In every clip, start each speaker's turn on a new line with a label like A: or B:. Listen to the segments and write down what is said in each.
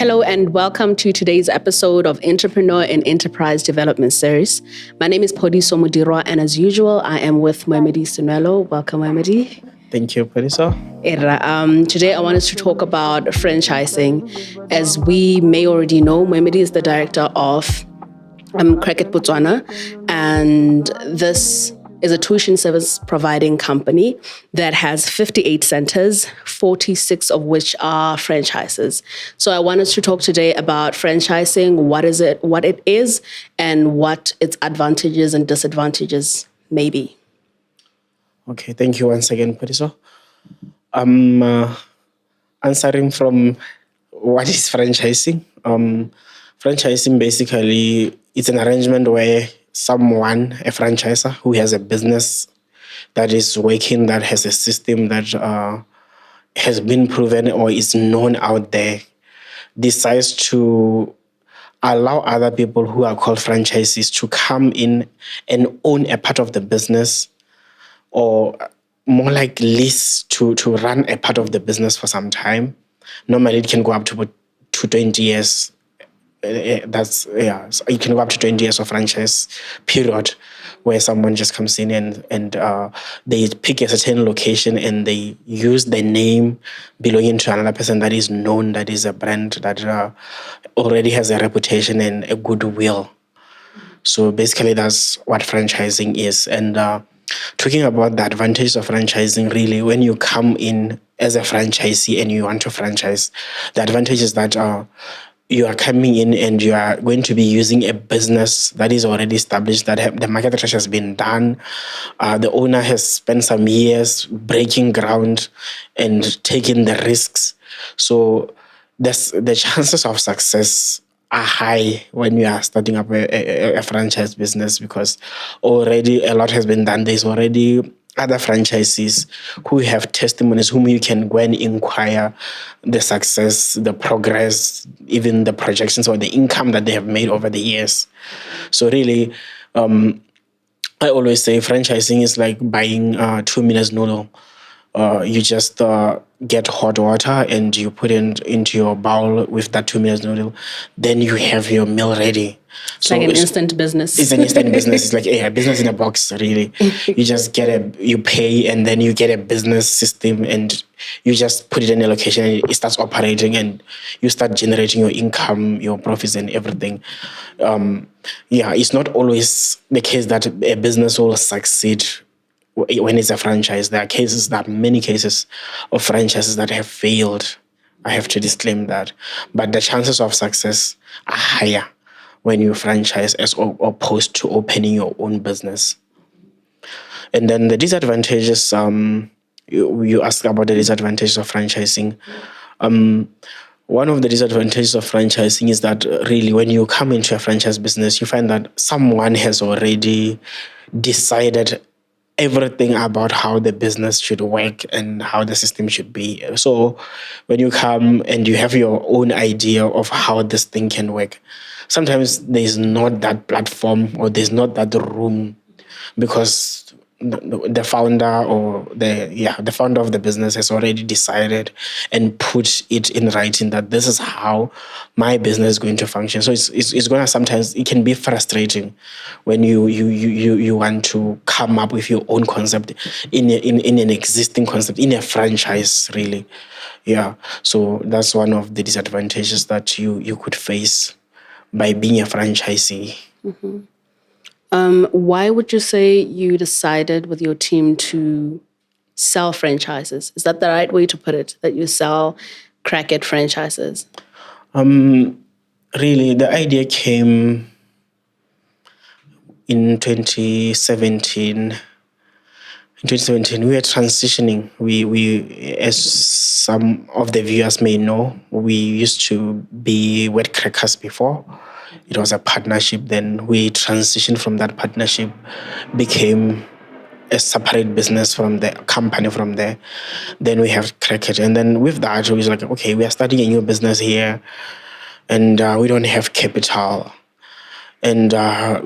A: Hello and welcome to today's episode of Entrepreneur and Enterprise Development Series. My name is Podiso Mudirwa, and as usual, I am with Moemedi Sunelo. Welcome, Moemedi.
B: Thank you, Podiso.
A: Today I wanted to talk about franchising. As we may already know, Moemedi is the director of Cricket Botswana, and this is a tuition service providing company that has 58 centers, 46 of which are franchises. So I wanted to talk today about franchising, what it is, and what its advantages and disadvantages may be.
B: Okay, thank you once again, Podiso. I'm answering from what is franchising. Franchising basically it's an arrangement where someone, a franchisor who has a business that is working, that has a system that has been proven or is known out there, decides to allow other people who are called franchisees to come in and own a part of the business, or more like lease to run a part of the business for some time. Normally it can go up to 20 years. So it can go up to 20 years of franchise period where someone just comes in and they pick a certain location and they use the name belonging to another person that is known, that is a brand that already has a reputation and a goodwill. So basically that's what franchising is. And talking about the advantages of franchising, really, when you come in as a franchisee and you want to franchise, the advantage is that you are coming in and you are going to be using a business that is already established, that the market research has been done. The owner has spent some years breaking ground and taking the risks. So the chances of success are high when you are starting up a franchise business, because already a lot has been done. There's already other franchisees who have testimonies, whom you can go and inquire the success, the progress, even the projections or the income that they have made over the years. So really, I always say franchising is like buying 2 minutes noodle. You just get hot water and you put it into your bowl with that 2 minutes noodle. Then you have your meal ready.
A: It's like an instant business.
B: It's an instant business. It's like a business in a box, really. You just you pay and then you get a business system and you just put it in a location and it starts operating and you start generating your income, your profits and everything. It's not always the case that a business will succeed when it's a franchise. There are many cases of franchises that have failed. I have to disclaim that. But the chances of success are higher when you franchise as opposed to opening your own business. And then the disadvantages, you asked about the disadvantages of franchising. One of the disadvantages of franchising is that really when you come into a franchise business, you find that someone has already decided everything about how the business should work and how the system should be. So when you come and you have your own idea of how this thing can work, sometimes there's not that platform or there's not that room, because the founder or the founder of the business has already decided and put it in writing that this is how my business is going to function. So it's going to, sometimes it can be frustrating when you want to come up with your own concept in an existing concept, in a franchise, really. Yeah. So that's one of the disadvantages that you could face by being a franchisee.
A: Mm-hmm. Why would you say you decided with your team to sell franchises? Is that the right way to put it, that you sell Cricket franchises?
B: Really, the idea came in 2017. In 2017, we were transitioning. We, as some of the viewers may know, we used to be wet crackers before. It was a partnership. Then we transitioned from that partnership, became a separate business from the company from there. Then we have Cricket. And then with that, we was like, okay, we are starting a new business here and we don't have capital. And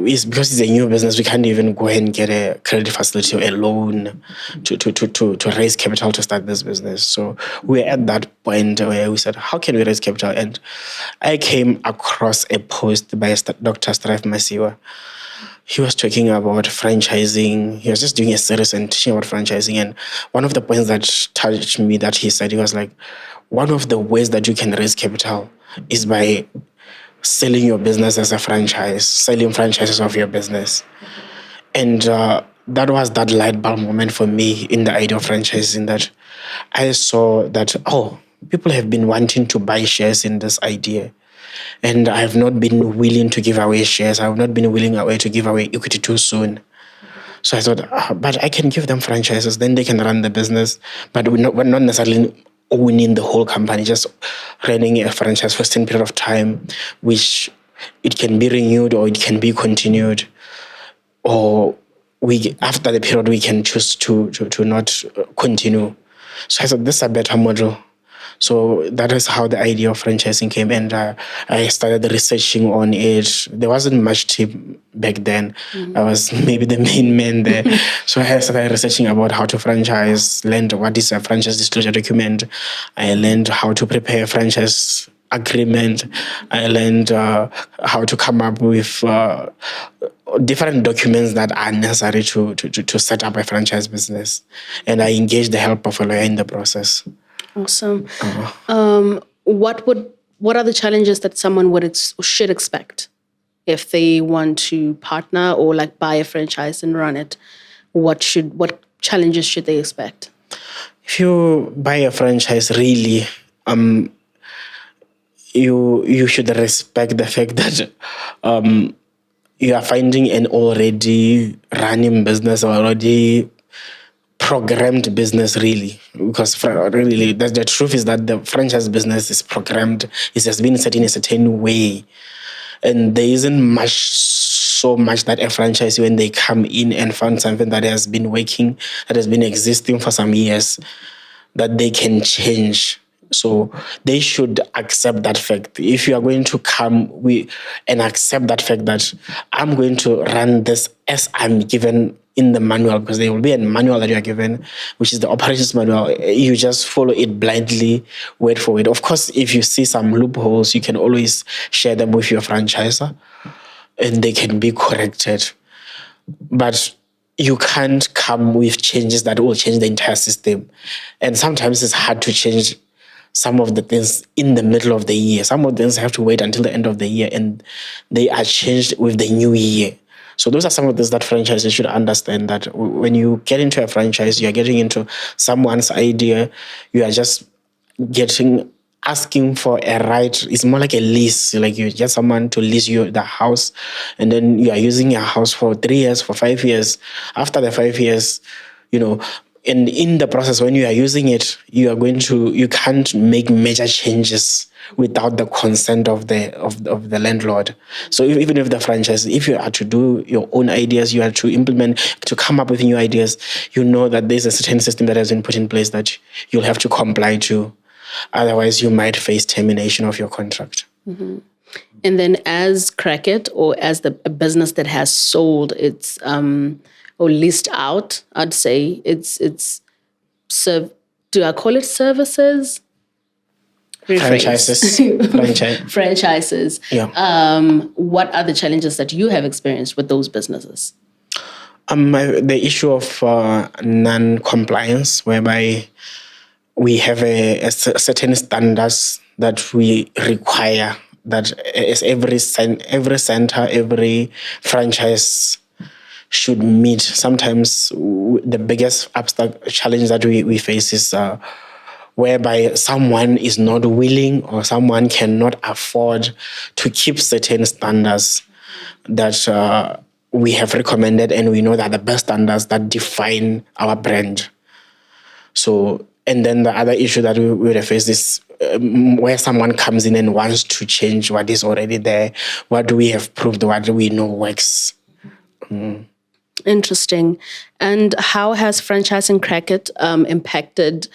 B: it's because it's a new business, we can't even go ahead and get a credit facility or a loan to raise capital to start this business. So we're at that point where we said, how can we raise capital? And I came across a post by Dr. Strife Masiwa. He was talking about franchising. He was just doing a series and teaching about franchising. And one of the points that touched me that he said, he was like, one of the ways that you can raise capital is by selling your business as a franchise, selling franchises of your business. And that was that light bulb moment for me in the idea of franchising, that I saw that, oh, people have been wanting to buy shares in this idea. And I have not been willing to give away shares. I have not been willing to give away equity too soon. So I thought, but I can give them franchises, then they can run the business. But we're not necessarily owning the whole company, just running a franchise for a certain period of time, which it can be renewed or it can be continued. Or after the period, we can choose to not continue. So I thought this is a better model. So that is how the idea of franchising came, and I started researching on it. There wasn't much team back then. I was maybe the main man there. So I started researching about how to franchise, learned what is a franchise disclosure document. I learned how to prepare a franchise agreement. I learned how to come up with different documents that are necessary to set up a franchise business. And I engaged the help of a lawyer in the process.
A: Awesome. What are the challenges that someone should expect if they want to partner or like buy a franchise and run it? What challenges should they expect?
B: If you buy a franchise, really, you should respect the fact that you are finding an already running business, or already programmed business, really, because really the truth is that the franchise business is programmed. It has been set in a certain way, and there isn't so much that a franchise, when they come in and find something that has been working, that has been existing for some years, that they can change. So they should accept that fact. If you are going to come and accept that fact that I'm going to run this as I'm given in the manual, because there will be a manual that you are given, which is the operations manual. You just follow it blindly, word for word. Of course, if you see some loopholes, you can always share them with your franchisor and they can be corrected. But you can't come with changes that will change the entire system. And sometimes it's hard to change some of the things in the middle of the year. Some of the things have to wait until the end of the year, and they are changed with the new year. So those are some of the things that franchises should understand, that when you get into a franchise, you are getting into someone's idea. You are just asking for a right. It's more like a lease. Like you get someone to lease you the house, and then you are using your house for 3 years, for 5 years. After the 5 years, and in the process, when you are using it, you can't make major changes without the consent of the landlord. So even if the franchise, if you are to do your own ideas, you are to implement, to come up with new ideas, that there's a certain system that has been put in place that you'll have to comply to. Otherwise, you might face termination of your contract.
A: Mm-hmm. And then as Crackit, or as a business that has sold its or leased out, I'd say do I call it services?
B: Franchises.
A: Franchises.
B: Yeah.
A: What are the challenges that you have experienced with those businesses?
B: The issue of non-compliance, whereby we have a certain standards that we require, that as every center, every franchise should meet. Sometimes the biggest challenge that we face is whereby someone is not willing, or someone cannot afford to keep certain standards that we have recommended, and we know that the best standards that define our brand. So, and then the other issue that we will face is where someone comes in and wants to change what is already there, what we have proved, what we know works.
A: Interesting. And how has franchising Crackit impacted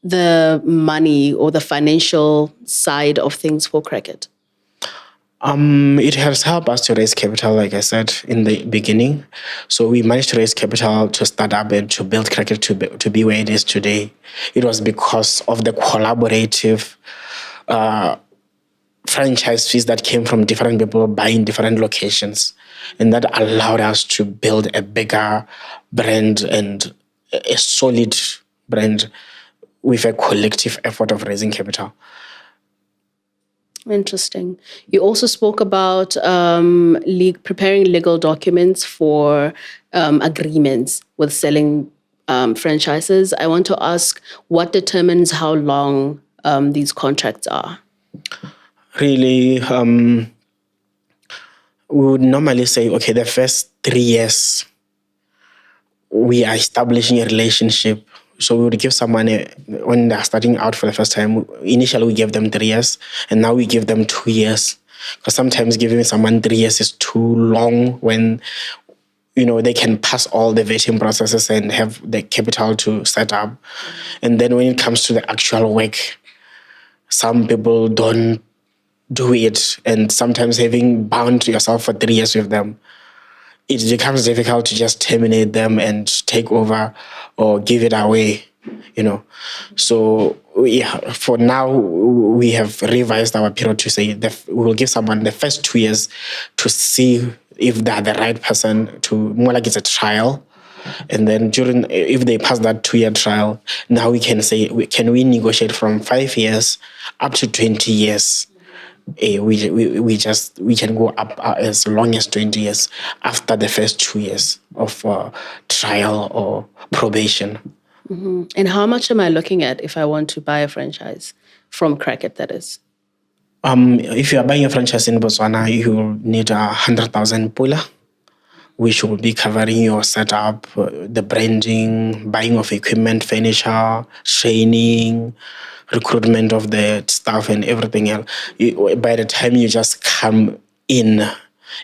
A: the money or the financial side of things for Crackit?
B: It has helped us to raise capital, like I said in the beginning. So we managed to raise capital to start up and to build Cricket to be where it is today. It was because of the collaborative franchise fees that came from different people buying different locations. And that allowed us to build a bigger brand and a solid brand with a collective effort of raising capital.
A: Interesting. You also spoke about preparing legal documents for agreements with selling franchises. I want to ask what determines how long these contracts are?
B: Really, we would normally say, okay, the first 3 years, we are establishing a relationship. So we would give someone, when they're starting out for the first time, initially we gave them 3 years, and now we give them 2 years. Because sometimes giving someone 3 years is too long when, they can pass all the vetting processes and have the capital to set up. And then when it comes to the actual work, some people don't do it. And sometimes having bound yourself for 3 years with them, it becomes difficult to just terminate them and take over or give it away, So, for now, we have revised our period to say that we will give someone the first 2 years to see if they're the right person, to more like it's a trial. And then if they pass that 2-year trial, now we can say, can we negotiate from 5 years up to 20 years? We can go up as long as 20 years after the first 2 years of trial or probation.
A: Mm-hmm. And how much am I looking at if I want to buy a franchise from Cricket, that is?
B: If you are buying a franchise in Botswana, you will need 100,000 pula, which will be covering your setup, the branding, buying of equipment, furniture, training, recruitment of the staff and everything else. By the time you just come in,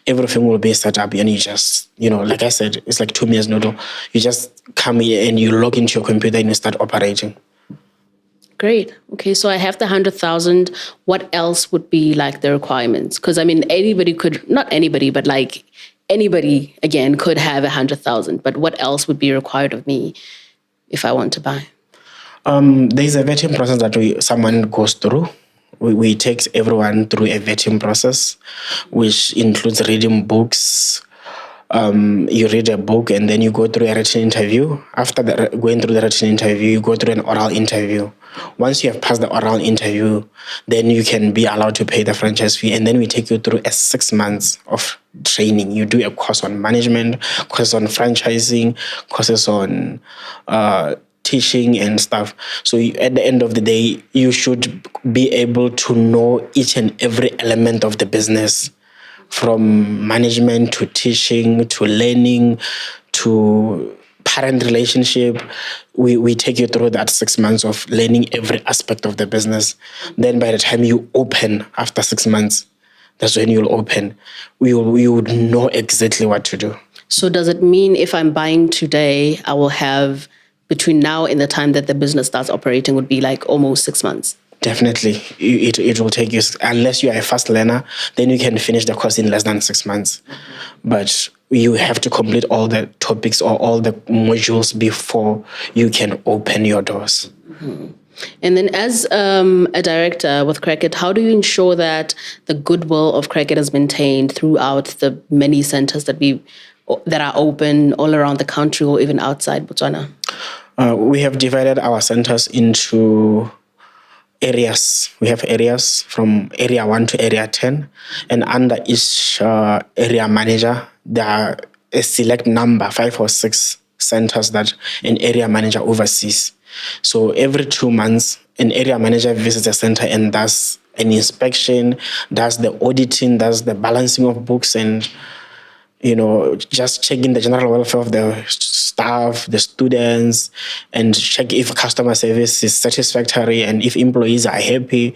B: everything will be set up and you just, like I said, it's like 2 minutes noodle. You just come in and you log into your computer and you start operating.
A: Great. Okay, so I have the 100,000. What else would be like the requirements? Because anybody could, not anybody, but like anybody, again, could have 100,000. But what else would be required of me if I want to buy?
B: There's a vetting process that someone goes through. We take everyone through a vetting process, which includes reading books. You read a book and then you go through a written interview. After going through the written interview, you go through an oral interview. Once you have passed the oral interview, then you can be allowed to pay the franchise fee. And then we take you through 6 months of training. You do a course on management, course on franchising, courses on teaching and stuff. So at the end of the day, you should be able to know each and every element of the business, from management to teaching to learning to parent relationship. We take you through that 6 months of learning every aspect of the business. Then by the time you open after 6 months, that's when you'll open. You would know exactly what to do.
A: So does it mean if I'm buying today, I will have between now and the time that the business starts operating would be like almost 6 months?
B: Definitely. It will take you, unless you are a fast learner, then you can finish the course in less than 6 months. But you have to complete all the topics or all the modules before you can open your doors.
A: Mm-hmm. And then as a director with Cricket, how do you ensure that the goodwill of Cricket is maintained throughout the many centers that are open all around the country or even outside Botswana?
B: We have divided our centers into areas. We have areas from area 1 to area 10, and under each area manager, there are a select number, 5 or 6 centers that an area manager oversees. So every 2 months, an area manager visits a center and does an inspection, does the auditing, does the balancing of books, and just checking the general welfare of the staff, the students, and check if customer service is satisfactory and if employees are happy,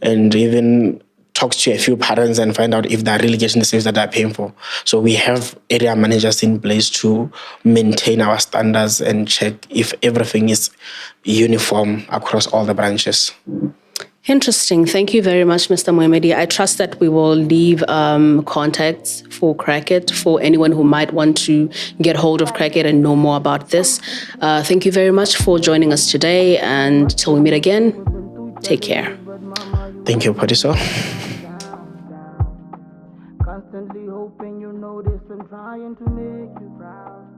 B: and even talk to a few parents and find out if they're really getting the service that they're paying for. So we have area managers in place to maintain our standards and check if everything is uniform across all the branches.
A: Interesting. Thank you very much, Mr. Mohamedi. I trust that we will leave contacts for Crackit for anyone who might want to get hold of Crackit and know more about this. Thank you very much for joining us today, and till we meet again, take care.
B: Thank you, Padiso.
C: Constantly hoping you notice I'm trying to make you proud.